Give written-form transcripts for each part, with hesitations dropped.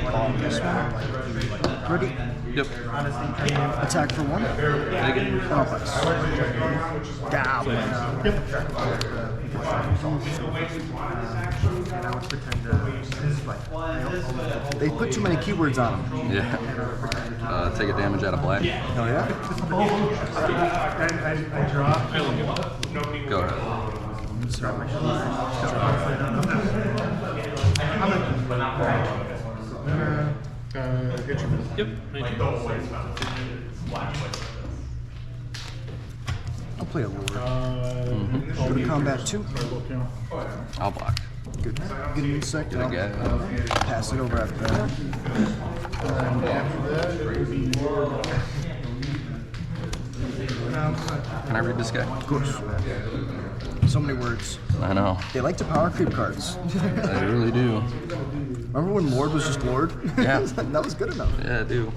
on this one. Ready? Yep. Attack for 1. Take it. Goblins. Yep. They put too many keywords on them. Yeah. Take a damage out of black. Hell yeah. Go ahead. Get your Yep. I'll play a lord. Go I'll to combat 2. I'll block. Good. Get an insect. Get a guy. Pass it over after that. And after that, it would be Can I read this guy? Of course. So many words. I know. They like to power creep cards. I really do. Remember when Lord was just Lord? Yeah. That was good enough. Yeah, I do.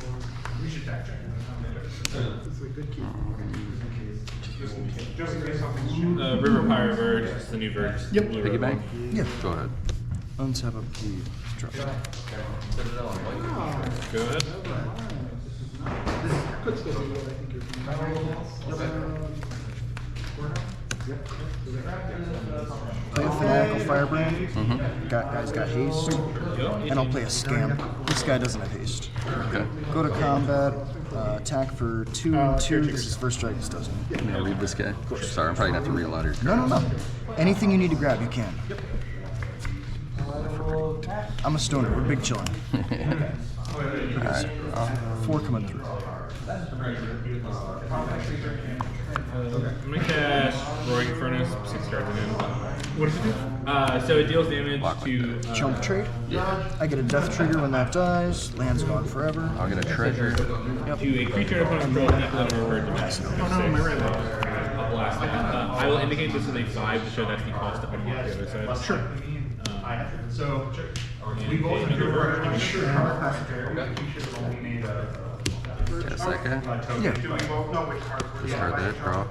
River Pirate Verge, it's the new verge. Yep. Piggy bank? Yeah. Go ahead. Untap up key. Drop. Go ahead. Play a Fanatical Firebrand. Guy's got haste. And I'll play a Scamp. This guy doesn't have haste. Okay. Go to combat. Attack for 2 and 2. This is first strike. This doesn't. Can I read this guy? Sorry, I'm probably going to have to read a lot of your cards. No. Anything you need to grab, you can. I'm a stoner. We're big chillin'. Alright. 4 coming through. I'm gonna cast Roaring Furnace, 6 cards in. what does it do? So it deals damage to Chump trade. I get a death trigger when that dies. Land's gone forever. I'll get a treasure. to a creature opponent's control and equal number of cards. Oh no, my right leg. I'll blast it. I will indicate this as a 5 to show that's the cost of putting it on the other side. Sure. So we both agree we're sure Guess that guy? Yeah. Discard that, draw.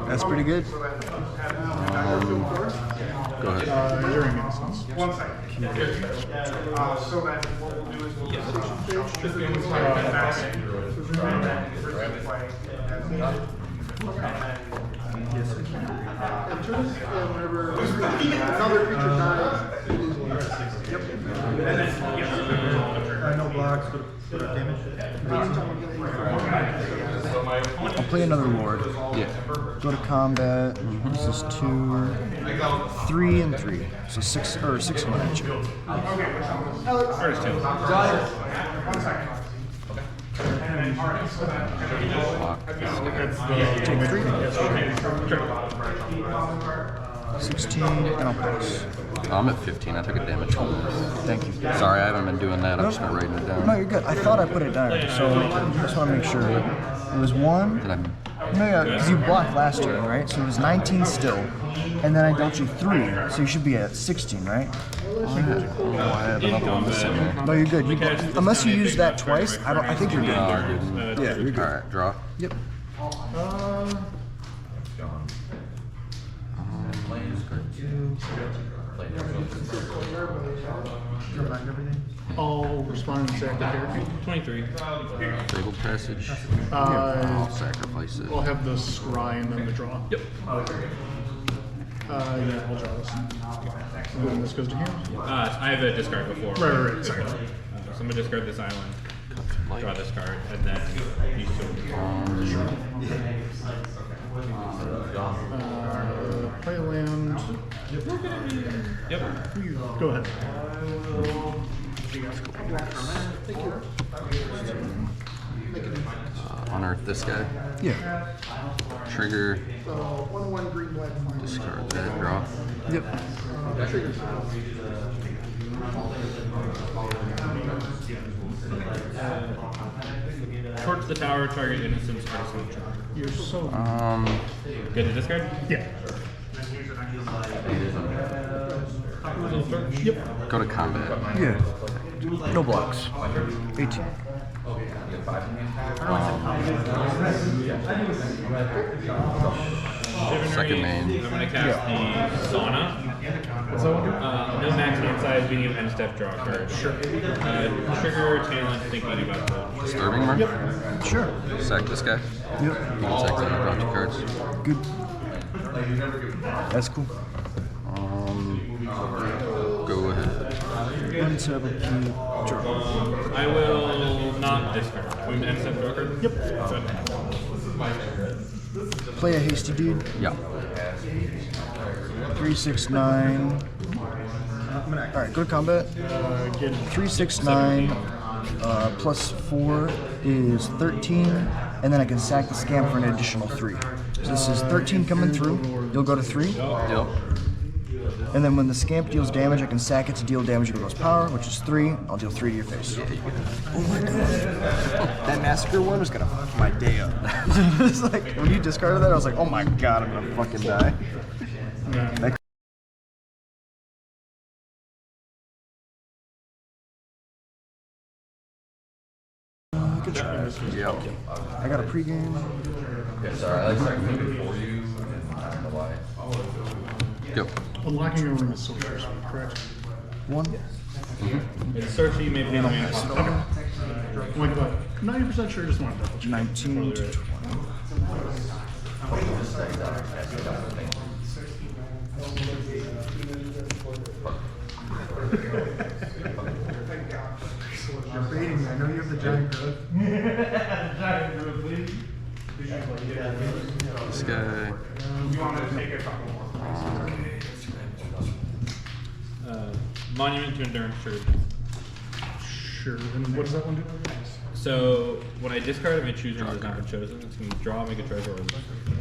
That's pretty good. Go ahead. You're in innocence. One second. So that what we'll do is we'll Whenever another creature dies, you lose 1. no blocks, but damage. I'll play another Lord. Yeah. Go to combat. This is 2, 3, and 3. So 6 coming at you. First 2. Block. Take 3. 16, and I'll pass. I'm at 15. I took a damage from this. Thank you. Sorry, I haven't been doing that. I've just been writing it down. No, you're good. I thought I put it down, so I just want to make sure. It was 1. Did I? No, yeah, because you blocked last turn, right? So it was 19 still. And then I dealt you 3, so you should be at 16, right? I had another one missing there. No, you're good. Unless you use that twice, I think you're good. No, I didn't. Yeah, you're good. Alright, draw. Yep. I'll respond and say therapy. 23. Fabled Passage. I'll sacrifice it. We'll have the scry and then the draw. Yep. Yeah, I'll draw this. And then this goes to here. I have a discard before. Right, sorry. So I'm gonna discard this island, draw this card, and then use 2. Play a land. Yep. Go ahead. Unearth this guy. Yeah. Trigger. 1/1 green black. Discard that. Draw. Yep. Torch the tower, target innocence, artisan. You're so Good to discard? yeah. Yep. Go to combat. Yeah. No blocks. 18. Second main. I'm going to cast the Sauna. What's that one do? No max hand size, being an end step draw card. Sure. Trigger talent, thinking about the. Disturbing mark? Yep. Sure. Sack this guy. Yep. You can sack that, draw 2 cards. Good. That's cool. Go ahead. Untap a key. Draw. I will not discard. We end step draw card? Yep. Play a hasty deed. Yeah. 3, 6, 9. Alright, go to combat. 3, 6, 9. Plus 4 is 13. And then I can sack the scam for an additional 3. So this is 13 coming through. You'll go to 3. Yep. And then when the scamp deals damage, I can sack it to deal damage equals power, which is 3. I'll deal 3 to your face. Oh my god. That massacre one was gonna fuck my day up. It's like, when you discarded that, I was like, oh my god, I'm gonna fucking die. That good try. Yep. I got a pregame. Yep. Unlocking a room is sorcerer, correct? 1. It's searchy, maybe the main I'm like about 90% sure, just want to double check. 19 to 20. You're baiting me. I know you have the giant growth. This guy. Monument to Endurance Trigger. Sure. And what does that one do? So when I discard it, I choose one that's not been chosen. It's going to draw, make a treasure, or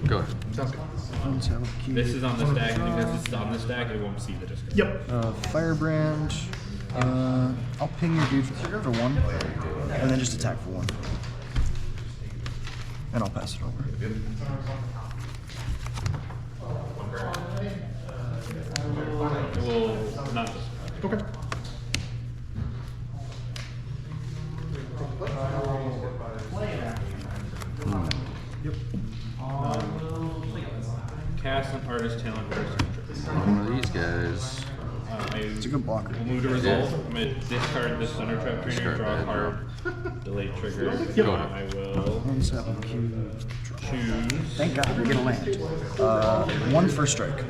Go ahead. Sounds good. Untap a key. this is on the stack, and because this is on the stack, it won't see the discard. Yep. Firebrand. I'll ping your dude for 1, and then just attack for 1. And I'll pass it over. It will not. Okay. Yep. Cast an Artist Talent first. One of these guys. It's a good blocker. We'll move to resolve. I'm going to discard this Thunder Trap Trainer, draw a card, delay trigger. Yep. I will Untap a key. choose. Thank God, we get a land. 1 first strike.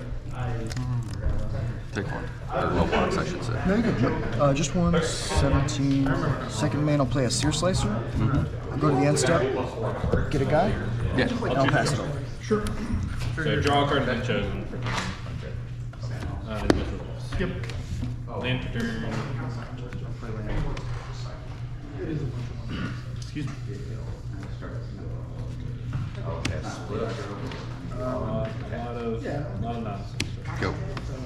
Take 1. Or low blocks, I should say. No, you're good. Just 1. 17. Second main, I'll play a Sear Slicer. I'll go to the end step, get a guy, Yeah. and I'll pass it over. Sure. So draw a card has been chosen for Yep. Lantern. Excuse me. A lot of nonsense. Go.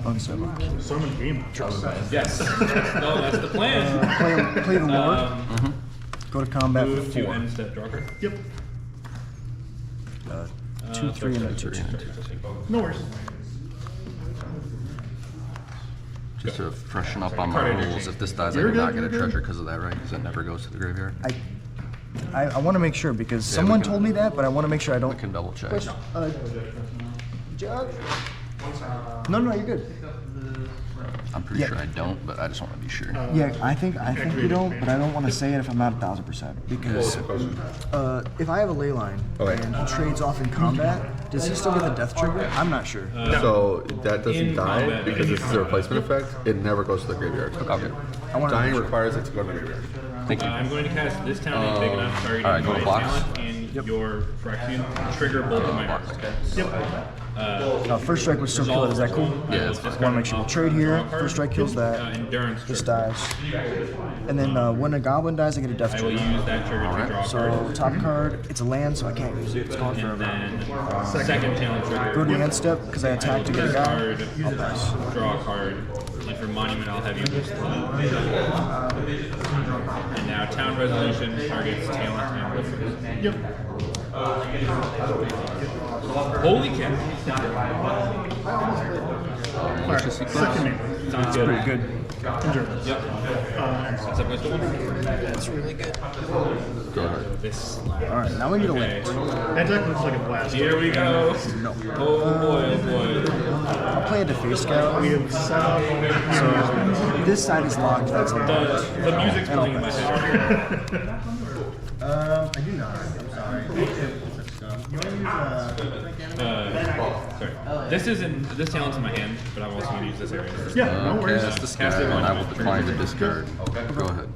Untap a key. Summon game. Yes. No, that's the plan. Play the Lord. Go to combat Move for to 4. end step draw card. Yep. 2, 3, and a 2. No worries. Just to freshen up on Card my energy. rules, if this dies, I You're do not good, get a you're good. treasure because of that, right? Because it never goes to the graveyard. I want to make sure because we someone can- told me that, but I want to make sure I I don't. can double check. Judge? No, you're good. I'm pretty Yeah. sure I don't, but I just want to be sure. Yeah, I think you don't, but I don't want to say it if I'm not 1,000% because if I have a ley line and he trades off in combat, does he still get the death trigger? I'm not sure. So that doesn't In die combat, because in this is a replacement effect. It never goes to the graveyard. Okay. I want to Dying make sure. requires it to go to the graveyard. Thank you. I'm going to cast this talent big enough targeting alright, go my blocks. talent and your Phyrexian. Trigger both of my marks. First strike would still kill it. Is that cool? Yeah, it's I want to make sure we trade here. First strike kills that. Endurance This trigger. dies. And then when a goblin dies, I get a death I will trigger. use that trigger to draw a So card. top card, it's a land, so I can't use it. It's gone And forever. then second talent trigger. Go to the end step because I attack to get a guy. Card, draw a card. And for monument, I'll have you list one. And now town resolution targets talent and lifters. Yep. Holy cow! Malicious sequence. Second name. Sounds good. Pretty good. Enjoy. Yep. That's a pistol. That's really good. Go ahead. This. Alright, now we need a Okay. land. That deck looks like a blast. Here we go. No. Oh boy, oh boy. I'll play a Deface Scout. We have set up. So this side is locked, that's locked. The music's And I'll playing in my pass. head. I do not. I'm sorry. You want to use Sorry. This talent's in my hand, but I'm also going to use this area. Yeah, no worries. Cast this guy, and I will decline to discard. Go ahead.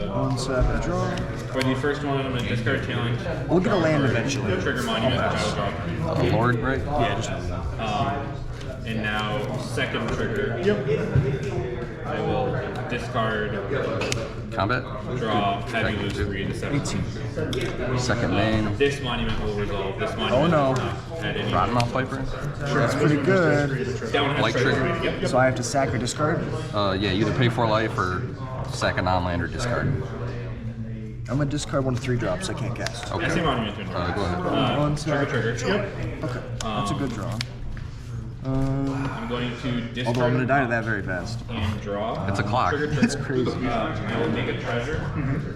One sap and draw. For the first one, I'm going to discard talent. We'll get a land eventually. Trigger monument, which I will draw. A Lord, right? Yeah, just And now, second trigger. Yep. I will discard, Combat. draw, have you lose 3 into 7. 18. Second main. This monument will resolve. This monument Oh, no. does not add any. Rottenmouth Viper. That's pretty good. Down has Light trigger. trigger. Yep. So I have to sack or discard. Yeah, either pay 4 life or sack a non-land or discard. I'm gonna discard one of 3 drops I can't cast. Okay. I see monument to draw. Go ahead. One sap. Trigger. Yep. Okay, that's a good draw. I'm going to discard. Although I'm gonna die to that very fast. And draw. It's a clock. Trigger. It's crazy. I will make a treasure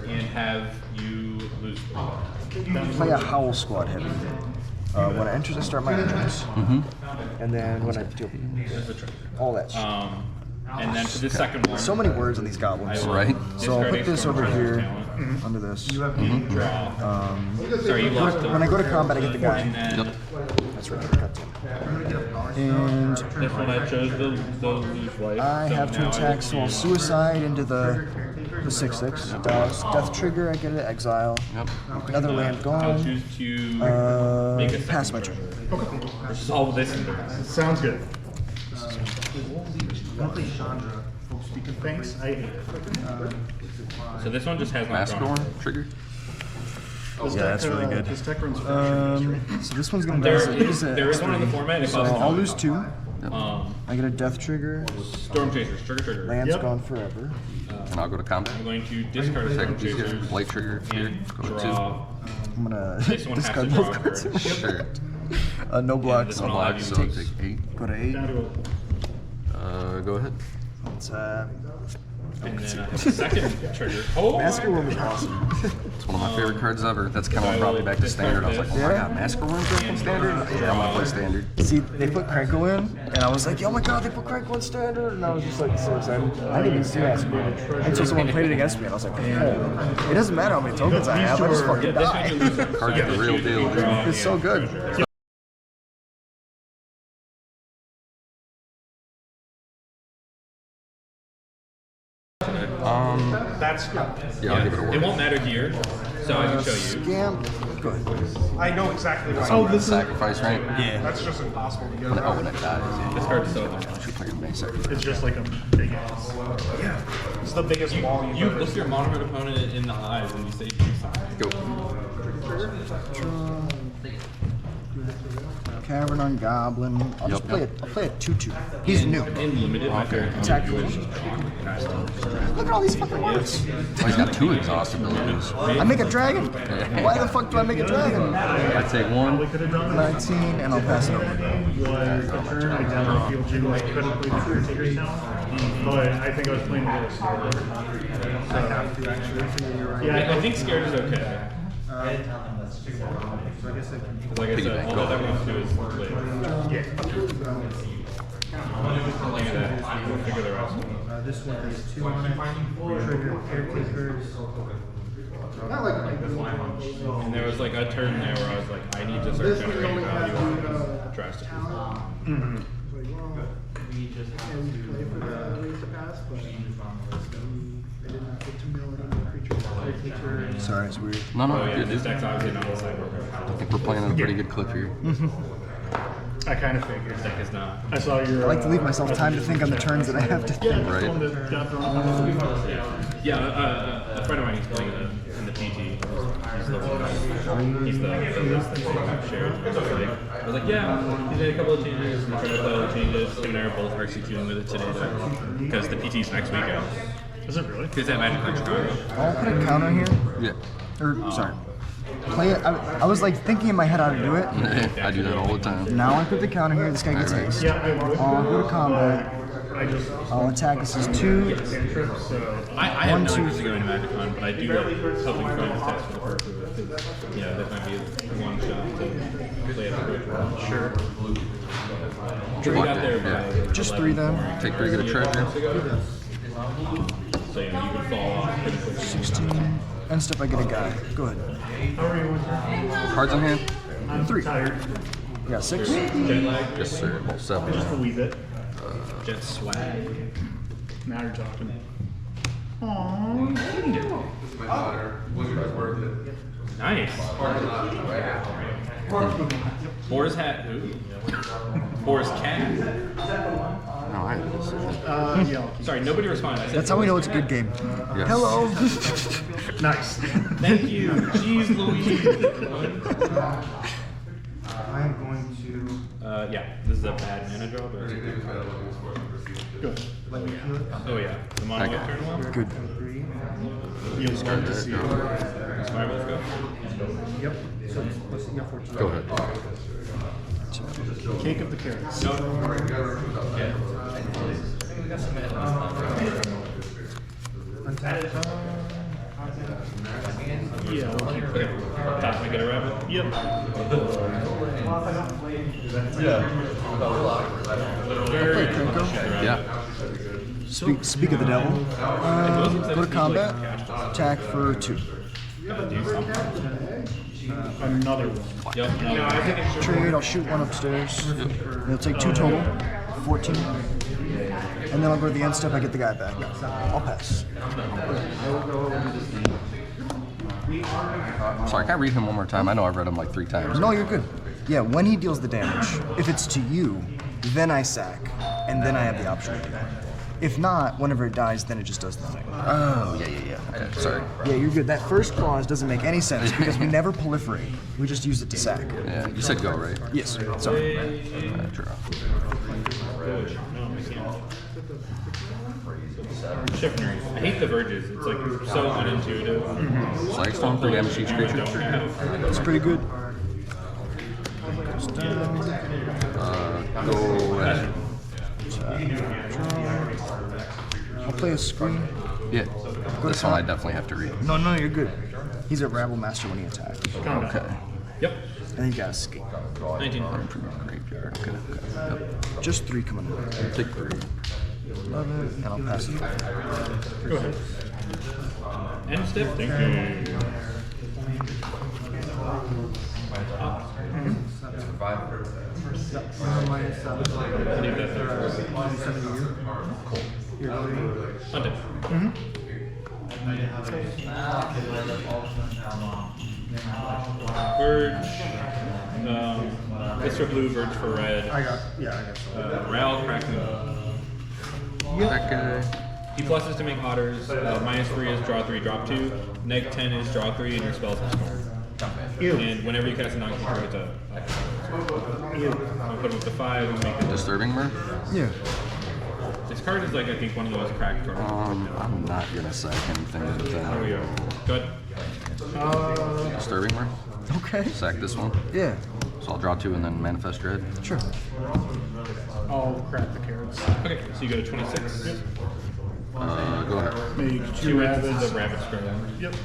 and have you lose 3. Play a Howl Squad heavy. When I enter, I start my entrance. And then when I do all that shit. And then for the second one, So many words on these goblins. Right. So I'll put this over here, talent, under this. draw. Sorry, you lost When I go to combat, I get the guy. And then Yep. That's right, cut him. And this one I chose the lose life. I so have to now I attack, will so I'll use- suicide into the 6/6. Death trigger, I get it, exile. Yep. Another land I'll gone. choose to make a second Pass my turn. Or solve this in the Sounds good. Monthly Chandra. Folks speaking Thanks. I hate it. So this one just has my Master draw. Worm trigger. This Yeah, deck, that's really good. This deck runs for So this one's gonna There die. is one in the format. It So costs I'll lose 2. Um, I get a death trigger. Storm Chasers, trigger. Land's Yep. gone forever. And I'll go to combat. I'm going to discard a Storm Second piece here. Chasers Light trigger here. and Go to draw. I'm gonna This one has to discard draw both a cards. card. 2. Sure. No blocks. this one No I'll have blocks, you so lose. take 8. Go to 8. down to Go ahead. It's, And then I have a second trigger. Oh, Massacre Worm is awesome. It's one of my favorite cards ever. That's kind of brought me back to standard. I was like, oh my god, Massacre Worm's back in standard? Yeah, I'm gonna play standard. See, they put Krenko in, and I was like, oh my god, they put Krenko in standard, and I was just like so excited. I didn't even see Massacre Worm until someone played it against me, and I was like, oh, it doesn't matter how many tokens I have, I just fucking this die. one you lose a Card's the real deal, dude. It's so good. That's good. Yeah, I'll give it a It whirl. won't matter here, so I can show you. Scamp. Go ahead. I know exactly what. Oh, this sacrifice, right? Yeah. That's just impossible to get Oh, around. when it dies. This card's so good. Should play a basic. It's just like a big ass. Yeah. It's the biggest wall you've You ever look your monument opponent in the eyes and you say do something. Go. Cavern on Goblin. I'll just Yep. play it. I'll play a 2/2. He's new. In limited, my favorite thing Attack to do is first. just draw. Look at all these fucking words. Oh, he's got 2 exhaust abilities. I make a dragon. Why the fuck do I make a dragon? I take 1. could have done. 19, and I'll pass it over. Was a turn I definitely feel Jim like couldn't play the Caretaker's Talent, but I think I was playing a little scared. Yeah, I think scared is okay. Like I said, all that I want to do is play. yeah. Look at that. We'll figure the rest. This one has 2 on it. Trigger caretakers. Not like And there was like a turn there where I was like, I need to start generating value on drastically. we just have to play for the ways to pass, but they did not get to mill any creatures. Caretaker. Sorry, it's weird. No, no, Oh yeah, good, this dude. deck's obviously not a sideboard. I think we're playing on a pretty good clip here. I kind of figured. This deck is not. I saw your. I like to leave myself time to think on the turns that I have to Yeah, think. that's the one that got thrown. Yeah, a friend of mine is playing in the PT. He's the list that shared. I was like, yeah, he did a couple of changes. I'm trying to play all the changes. Him and I are both RCQing with it today because the PT's next weekend. Is it really? Because that Magic Card Chicago. I'll put a counter here. Yeah. Or, sorry. play it. I was like thinking in my head how to do it. I do that all the time. Now I put the counter here. This guy gets haste. I'll go to combat. I'll attack. This is 2. I have 1, no 2, interest in going to MagicCon, but I do like helping find the test for the purpose of it. You know, that might be one shot to play at the virtual. Sure. We got there by Just 3 then. Take 3, get a treasure. So you know, you can fall off pretty quickly. 16. End step, I get a guy. Go ahead. Cards in hand? 3. You got 6. Jet lag. Yes, sir. Well, 7. Just a wee bit. Jet swag. Now you're talking. Nice. Boar's hat. Ooh. Boar's cat. No, I have this. Yeah. Sorry, nobody responded. I said That's how we know it's a good game. Yes. Hello. Nice. thank you. Jeez Louise. I'm going to Yeah, this is a bad mana draw, but. Good. let me feel it. Oh yeah, the mono Okay. turn one. Good. You'll start to see. Alright, let's go. Yep. So let's see, you got 14. Go ahead. Cake of the carrots. Yeah. Okay. Top, I get a rabbit. Yep. Yeah. Speak of the devil. Go to combat. Attack for 2. Another one. Yep. No, I think it's Trade. I'll shoot 1 upstairs. It'll take 2 total. 14. And then I'll go to the end step. I get the guy back. I'll pass. Sorry, can I read him one more time? I know I've read him like 3 times. No, you're good. Yeah, when he deals the damage, if it's to you, then I sack, and then I have the option to deal. If not, whenever it dies, then it just does the thing. Oh, yeah. Okay, sorry. Yeah, you're good. That first clause doesn't make any sense because we never proliferate. We just use it to sack. Yeah, you said go, right? Yes. Sorry. Draw. Chiffnery. I hate the verges. It's like so unintuitive. Slagstorm, 3 damage to each creature. That's pretty good. Go ahead. I'll play a screen. Yeah. This one I definitely have to read. No, you're good. He's a rabble master when he attacks. Okay. Yep. And you got escape. 19. Graveyard. Okay. Yep. Just 3 coming in. Take 3. Love it. And I'll pass it. Go ahead. End step. Thank you. Minus 7. I need that thing. Hunted. Verge. Extra blue, verge for red. I got Ral, Kraken. That guy. He pluses to make otters. -3 is draw 3, drop 2. Neg 10 is draw 3, and your spells are smart. And whenever you cast a non-creature, it's a. I'll put him up to 5 and make it. Disturbing Mirror? Yeah. This card is like, I think, one of the most cracked cards. I'm not gonna sack anything with There that. we go. Good. Disturbing Mirror? Okay. Sack this one. Yeah. So I'll draw 2 and then manifest red. Sure. I'll crack the carrots. Okay, so you go to 26. Go ahead. Make 2 Two rabbits. instances of rabbit scroll. Yep.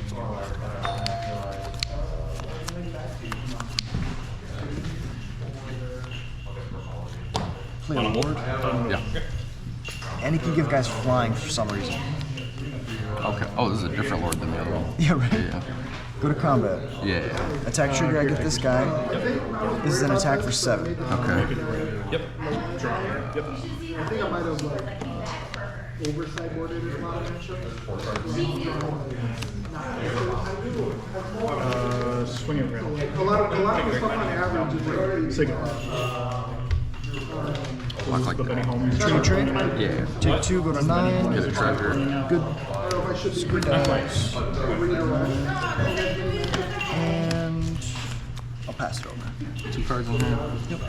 Play On a a board. Yeah. And he can give guys flying for some reason. Okay. Oh, this is a different lord than the other one. Yeah, right. Yeah. Go to combat. Yeah. Attack trigger, I get this guy. This is an attack for 7. Okay. Yep. I Yep. think I might have oversight boarded a lot of matchups. Swing it around. A lot of the stuff on average is like Signal. Look like The Benny that. Holmes. Trade. Yeah. Take 2, go to 9. Get a treasure. Good. I don't know if I should be read it around. And I'll pass it over. 2 cards in hand. Yep.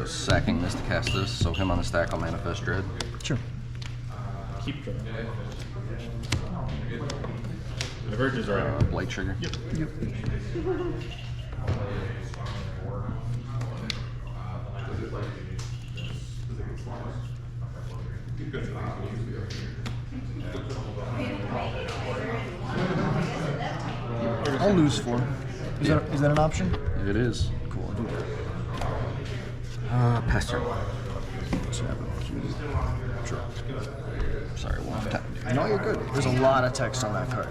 Sacking this to cast this, so him on the stack, I'll manifest Dread. Sure. Keep drawing. Diverges are out. Blight trigger. Yep. I'll lose 4. Is that an option? It is. Cool, I'll do that. Pass turn. Sure. Sorry, one off tap. No, you're good. There's a lot of text on that card.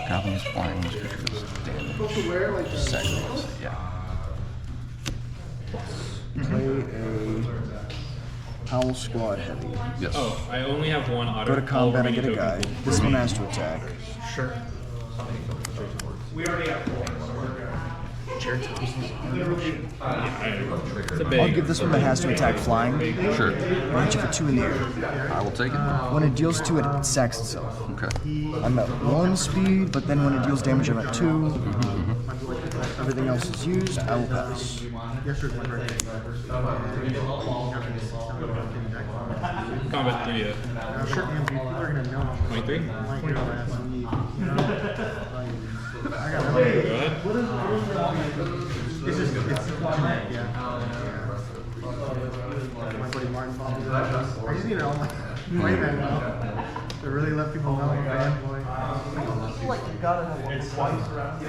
Goblins flying, which creatures damage. Sacrifice. Yeah. Play a Howl Squad Heavy. Yes. Oh, I only have one auto. Go to combat, I get a guy. This one has to attack. Sure. It's a big. I'll give this one that has to attack flying. Sure. I'll hit you for 2 in the air. I will take it. When it deals 2, it sacks itself. Okay. I'm at 1 speed, but then when it deals damage, I'm at 2. Everything else is used. I will pass. Combat 3. Sure. People are gonna know. 23. My girl ass me. I got Go ahead. It's just, it's yeah. My buddy Martin followed me. I just need it on my Playmat now. To really let people know I'm a fanboy. Like you gotta have one twice around.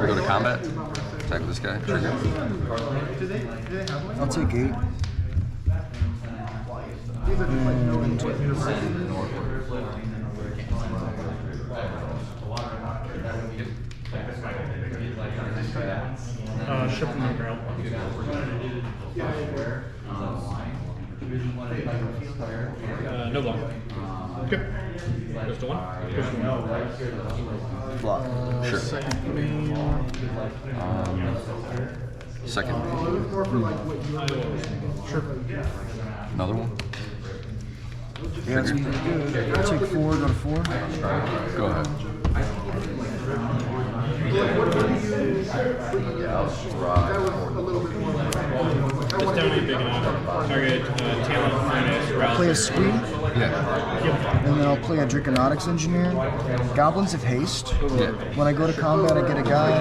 We go to combat. Attack this guy. Trigger. Do they have one? I'll take 8. These are just like no Ship from the ground. No block. Okay. Goes to 1. Block. Sure. Second main. Second. Sure. Another one. Yeah, that's pretty good. I'll take 4, go to 4. Go ahead. This town ain't big enough. Target talent minus Play a browser. Squee, Yeah. and then I'll play a Draconautics Engineer. Goblins have haste. Yeah. When I go to combat, I get a guy.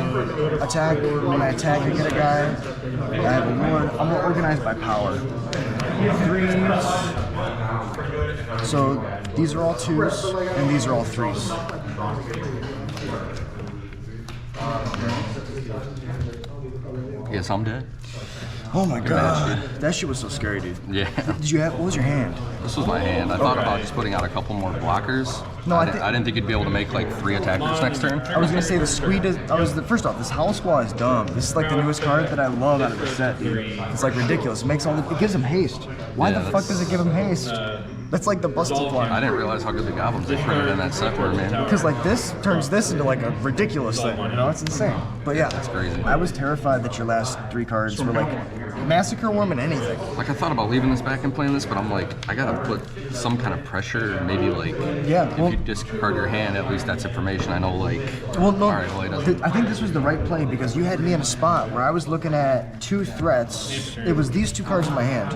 Attack. When I attack, I get a guy. I have a lord. I'm gonna organize by power. 3s. So these are all 2s, and these are all 3s. Yes, I'm dead. Oh my god, dude. that shit was so scary, dude. Yeah. Did you have? What was your hand? This was my hand. I thought about just putting out a couple more blockers. No, I I didn't think you'd be able to make like 3 attackers next turn. I was gonna say the Squee does. First off, this Howl Squad is dumb. This is like the newest card that I love out of the set, dude. It's like ridiculous. It makes all. It gives him haste. Why Yeah, the fuck does it give him haste? That's like the busted I one. didn't realize how good the goblins they printed in that set were, man. Because like this turns this into like a ridiculous thing. You know, it's insane. But yeah, that's crazy. I was terrified that your last 3 cards were like Massacre Worm and anything. Like I thought about leaving this back and playing this, but I'm like, I gotta put some kind of pressure. Maybe like, Yeah, well- if you discard your hand, at least that's information. I know, like, Well, no, all right, well, he doesn't. I think this was the right play because you had me in a spot where I was looking at 2 threats. It was these 2 cards in my hand,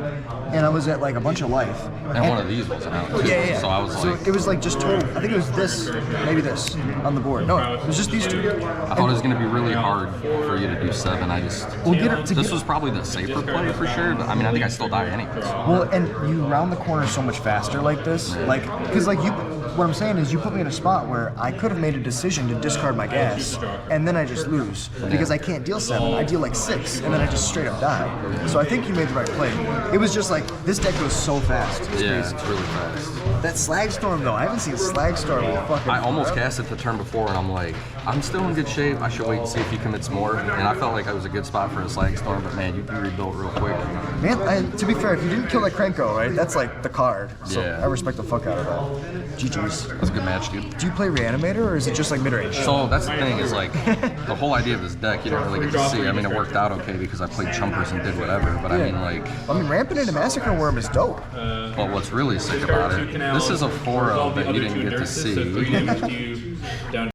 and I was at like a bunch of life. And one of these wasn't out. Too. Yeah. So I was like, it was like just total. I think it was this, maybe this, on the board. No, it was just these 2. I thought it was gonna be really hard for you to do 7. I just, We'll get it to this get- was probably the safer play for sure. But I mean, I think I still die anyways. Well, and you round the corner so much faster like this, like because like you. What I'm saying is you put me in a spot where I could have made a decision to discard my gas, and then I just lose because I can't deal 7. I deal like 6, and then I just straight up die. So I think you made the right play. It was just like this deck goes so fast. It's Yeah, crazy. it's really fast. That Slagstorm though, I haven't seen Slagstorm in fucking. I almost forever. cast it the turn before, and I'm like, I'm still in good shape. I should wait and see if he commits more. And I felt like I was a good spot for a slag storm, but man, you rebuilt real quick. Man, to be fair, if you didn't kill that Krenko, right, that's like the card. So Yeah. I respect the fuck out of that. GG's. That was a good match, dude. Do you play Reanimator or is it just like mid-range? So that's the thing is like the whole idea of this deck you don't really get to see. I mean, it worked out okay because I played chumpers and did whatever. But I mean, like, Rampant into Massacre Worm is dope. but what's really sick about it, this is a 4-0 that you didn't get to see.